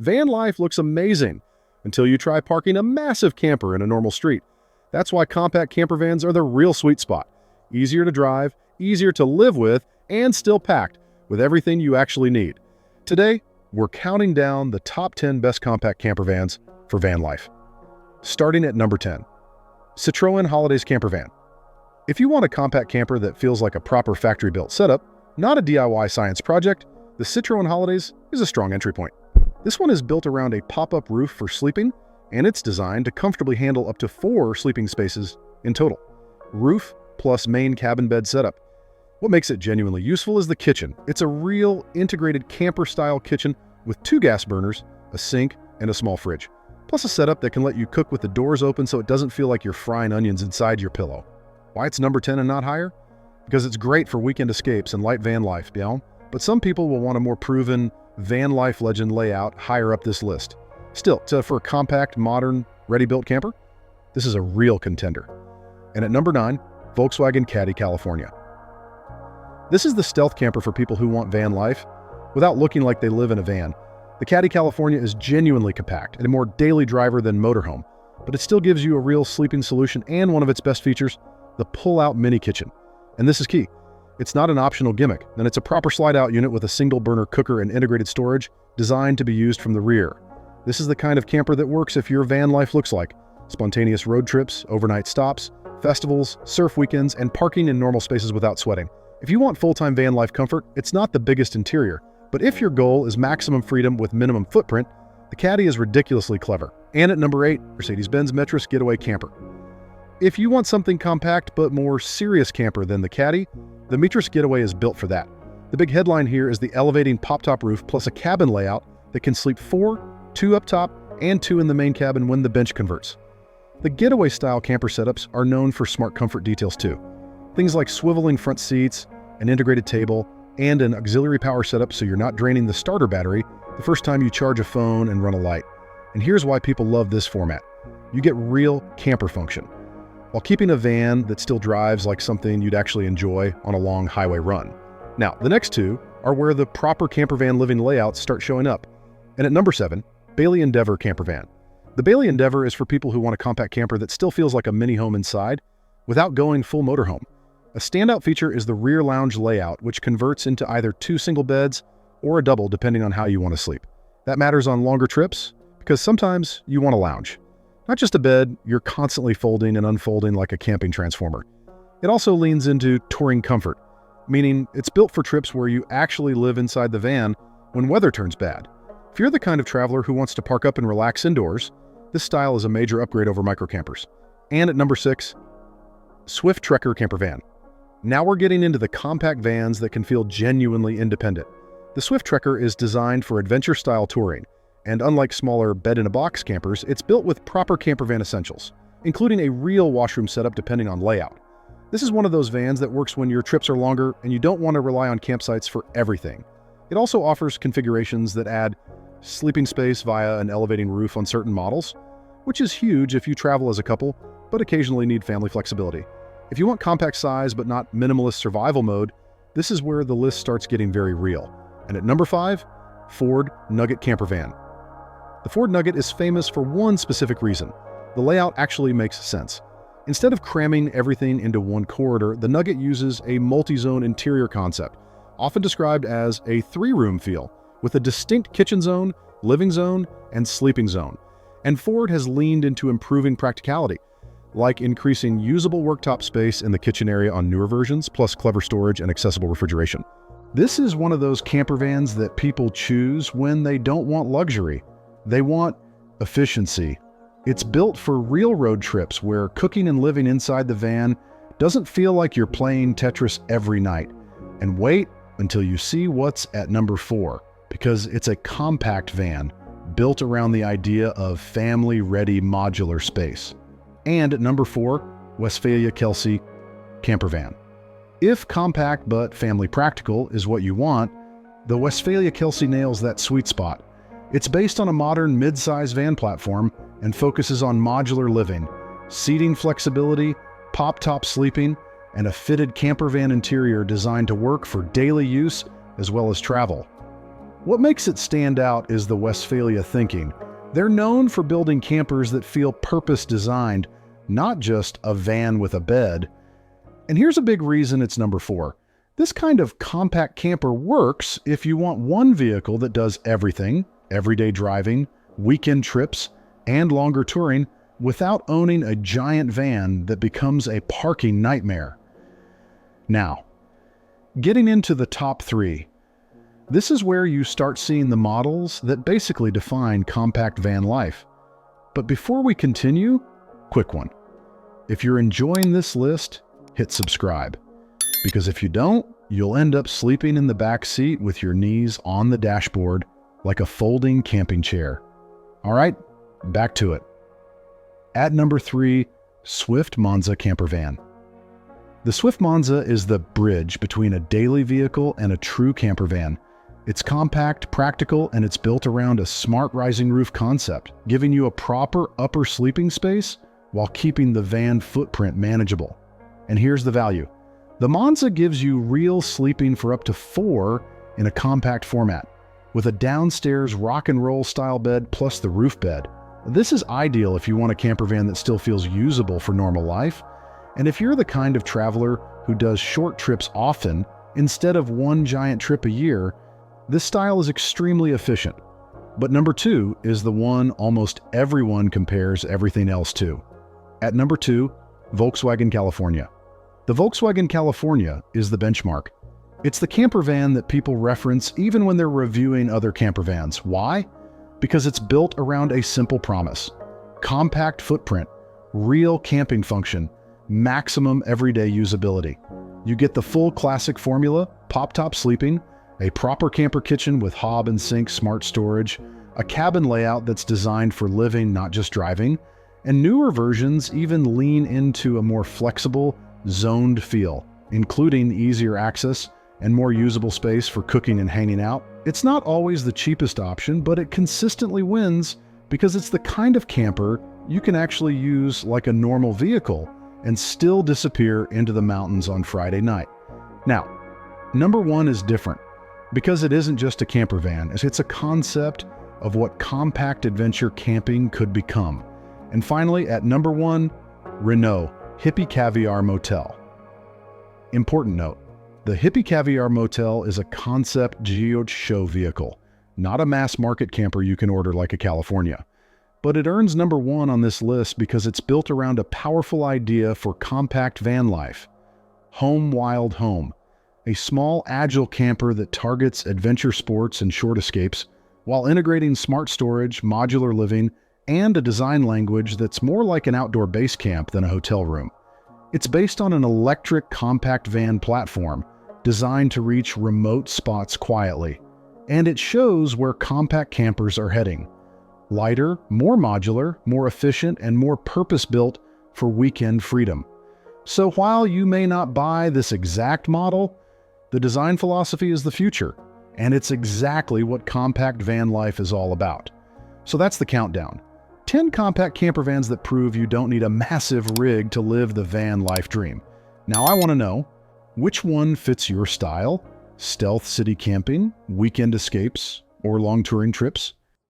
Van life looks amazing until you try parking a massive camper in a normal street. That's why compact camper vans are the real sweet spot. Easier to drive, easier to live with, and still packed with everything you actually need. Today, we're counting down the top 10 best compact camper vans for van life. Starting at number 10, Citroën Holidays Campervan. If you want a compact camper that feels like a proper factory-built setup, not a DIY science project, the Citroën Holidays is a strong entry point. This one is built around a pop-up roof for sleeping, and it's designed to comfortably handle up to 4 sleeping spaces in total. Roof plus main cabin bed setup. What makes it genuinely useful is the kitchen. It's a real integrated camper-style kitchen with 2 gas burners, a sink, and a small fridge. Plus a setup that can let you cook with the doors open so it doesn't feel like you're frying onions inside your pillow. Why it's number 10 and not higher? Because it's great for weekend escapes and light van life, but some people will want a more proven van life legend layout higher up this list. Still, for a compact, modern, ready-built camper, this is a real contender. And at number 9, Volkswagen Caddy California. This is the stealth camper for people who want van life without looking like they live in a van. The Caddy California is genuinely compact and a more daily driver than motorhome, but it still gives you a real sleeping solution and one of its best features, the pull-out mini kitchen. And this is key. It's not an optional gimmick, and it's a proper slide-out unit with a single-burner cooker and integrated storage designed to be used from the rear. This is the kind of camper that works if your van life looks like spontaneous road trips, overnight stops, festivals, surf weekends, and parking in normal spaces without sweating. If you want full-time van life comfort, it's not the biggest interior, but if your goal is maximum freedom with minimum footprint, the Caddy is ridiculously clever. And at number 8, Mercedes-Benz Metris Getaway Camper. If you want something compact but more serious camper than the Caddy, the Metris Getaway is built for that. The big headline here is the elevating pop-top roof plus a cabin layout that can sleep 4, 2 up top, and 2 in the main cabin when the bench converts. The Getaway-style camper setups are known for smart comfort details too. Things like swiveling front seats, an integrated table, and an auxiliary power setup so you're not draining the starter battery the first time you charge a phone and run a light. And here's why people love this format. You get real camper function, while keeping a van that still drives like something you'd actually enjoy on a long highway run. Now, the next 2 are where the proper camper van living layouts start showing up. And at number 7, Bailey Endeavor Campervan. The Bailey Endeavor is for people who want a compact camper that still feels like a mini home inside without going full motorhome. A standout feature is the rear lounge layout, which converts into either 2 single beds or a double depending on how you want to sleep. That matters on longer trips because sometimes you want a lounge. Not just a bed you're constantly folding and unfolding like a camping transformer. It also leans into touring comfort, meaning it's built for trips where you actually live inside the van when weather turns bad. If you're the kind of traveler who wants to park up and relax indoors, this style is a major upgrade over microcampers. And at number 6, Swift Trekker Campervan. Now we're getting into the compact vans that can feel genuinely independent. The Swift Trekker is designed for adventure-style touring, and unlike smaller bed-in-a-box campers, it's built with proper campervan essentials, including a real washroom setup depending on layout. This is one of those vans that works when your trips are longer and you don't want to rely on campsites for everything. It also offers configurations that add sleeping space via an elevating roof on certain models, which is huge if you travel as a couple, but occasionally need family flexibility. If you want compact size but not minimalist survival mode, this is where the list starts getting very real. And at number 5, Ford Nugget Campervan. The Ford Nugget is famous for one specific reason. The layout actually makes sense. Instead of cramming everything into one corridor, the Nugget uses a multi-zone interior concept, often described as a 3-room feel, with a distinct kitchen zone, living zone, and sleeping zone. And Ford has leaned into improving practicality, like increasing usable worktop space in the kitchen area on newer versions, plus clever storage and accessible refrigeration. This is one of those camper vans that people choose when they don't want luxury. They want efficiency. It's built for real road trips where cooking and living inside the van doesn't feel like you're playing Tetris every night. And wait until you see what's at number 4, because it's a compact van built around the idea of family-ready modular space. And at number 4, Westfalia Kelsey Campervan. If compact but family practical is what you want, the Westfalia Kelsey nails that sweet spot. It's based on a modern mid-size van platform and focuses on modular living, seating flexibility, pop-top sleeping, and a fitted camper van interior designed to work for daily use as well as travel. What makes it stand out is the Westphalia thinking. They're known for building campers that feel purpose-designed, not just a van with a bed. And here's a big reason it's number 4. This kind of compact camper works if you want one vehicle that does everything, everyday driving, weekend trips, and longer touring, without owning a giant van that becomes a parking nightmare. Now, getting into the top 3. This is where you start seeing the models that basically define compact van life. But before we continue, quick one. If you're enjoying this list, hit subscribe. Because if you don't, you'll end up sleeping in the back seat with your knees on the dashboard like a folding camping chair. All right, back to it. At number 3, Swift Monza Campervan. The Swift Monza is the bridge between a daily vehicle and a true campervan. It's compact, practical, and it's built around a smart rising roof concept, giving you a proper upper sleeping space while keeping the van footprint manageable. And here's the value. The Monza gives you real sleeping for up to 4 in a compact format, with a downstairs rock and roll style bed plus the roof bed. This is ideal if you want a campervan that still feels usable for normal life, and if you're the kind of traveler who does short trips often instead of one giant trip a year, this style is extremely efficient. But number 2 is the one almost everyone compares everything else to. At number 2, Volkswagen California. The Volkswagen California is the benchmark. It's the camper van that people reference even when they're reviewing other camper vans. Why? Because it's built around a simple promise. Compact footprint, real camping function, maximum everyday usability. You get the full classic formula, pop-top sleeping, a proper camper kitchen with hob and sink smart storage, a cabin layout that's designed for living, not just driving, and newer versions even lean into a more flexible, zoned feel, including easier access and more usable space for cooking and hanging out. It's not always the cheapest option, but it consistently wins because it's the kind of camper you can actually use like a normal vehicle and still disappear into the mountains on Friday night. Now, number 1 is different because it isn't just a camper van, it's a concept of what compact adventure camping could become. And finally, at number 1, Renault Hippie Caviar Motel. Important note, the Hippie Caviar Motel is a concept geo show vehicle, not a mass market camper you can order like a California. But it earns number 1 on this list because it's built around a powerful idea for compact van life. Home Wild Home, a small, agile camper that targets adventure sports and short escapes while integrating smart storage, modular living, and a design language that's more like an outdoor base camp than a hotel room. It's based on an electric compact van platform designed to reach remote spots quietly, and it shows where compact campers are heading. Lighter, more modular, more efficient, and more purpose-built for weekend freedom. So while you may not buy this exact model, the design philosophy is the future, and it's exactly what compact van life is all about. So that's the countdown. 10 compact camper vans that prove you don't need a massive rig to live the van life dream. Now I want to know, which one fits your style? Stealth city camping, weekend escapes, or long touring trips?